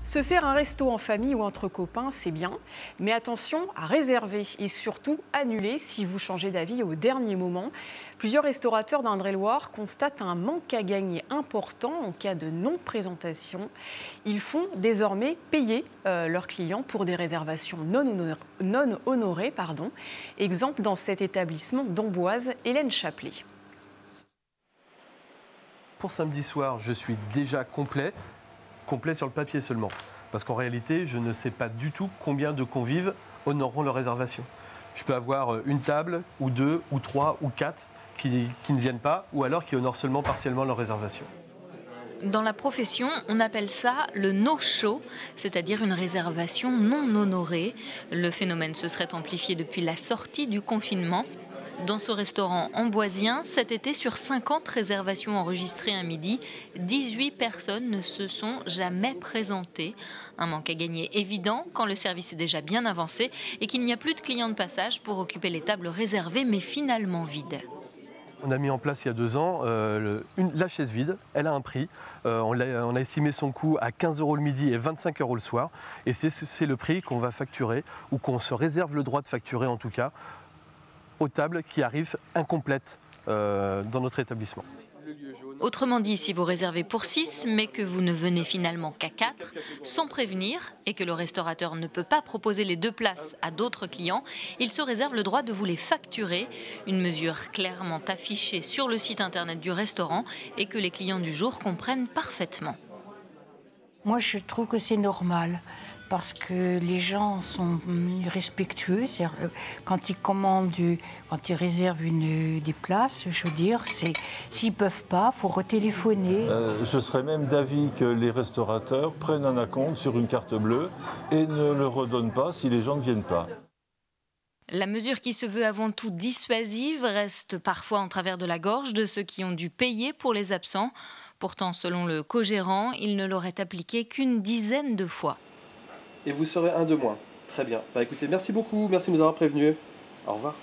Se faire un resto en famille ou entre copains, c'est bien, mais attention à réserver et surtout annuler si vous changez d'avis au dernier moment. Plusieurs restaurateurs d'Indre-et-Loire constatent un manque à gagner important en cas de non-présentation. Ils font désormais payer leurs clients pour des réservations non honorées. Exemple dans cet établissement d'Amboise, Hélène Chaplet. Pour samedi soir, je suis déjà complet sur le papier seulement. Parce qu'en réalité, je ne sais pas du tout combien de convives honoreront leur réservation. Je peux avoir une table, ou deux, ou trois, ou quatre qui ne viennent pas, ou alors qui honorent seulement partiellement leur réservation. Dans la profession, on appelle ça le no-show, c'est-à-dire une réservation non honorée. Le phénomène se serait amplifié depuis la sortie du confinement. Dans ce restaurant amboisien, cet été, sur 50 réservations enregistrées à midi, 18 personnes ne se sont jamais présentées. Un manque à gagner évident quand le service est déjà bien avancé et qu'il n'y a plus de clients de passage pour occuper les tables réservées mais finalement vides. On a mis en place il y a 2 ans la chaise vide, elle a un prix. On a estimé son coût à 15 € le midi et 25 € le soir. Et c'est le prix qu'on va facturer, ou qu'on se réserve le droit de facturer en tout cas, aux tables qui arrivent incomplètes dans notre établissement. Autrement dit, si vous réservez pour 6, mais que vous ne venez finalement qu'à 4, sans prévenir, et que le restaurateur ne peut pas proposer les 2 places à d'autres clients, il se réserve le droit de vous les facturer. Une mesure clairement affichée sur le site internet du restaurant et que les clients du jour comprennent parfaitement. Moi, je trouve que c'est normal parce que les gens sont respectueux. Quand ils commandent, quand ils réservent des places, je veux dire, s'ils ne peuvent pas, il faut retéléphoner. Je serais même d'avis que les restaurateurs prennent un acompte sur une carte bleue et ne le redonnent pas si les gens ne viennent pas. La mesure qui se veut avant tout dissuasive reste parfois en travers de la gorge de ceux qui ont dû payer pour les absents. Pourtant, selon le co-gérant, il ne l'aurait appliqué qu'une dizaine de fois. Et vous serez un de moins. Très bien. Écoutez, merci beaucoup, merci de nous avoir prévenus. Au revoir.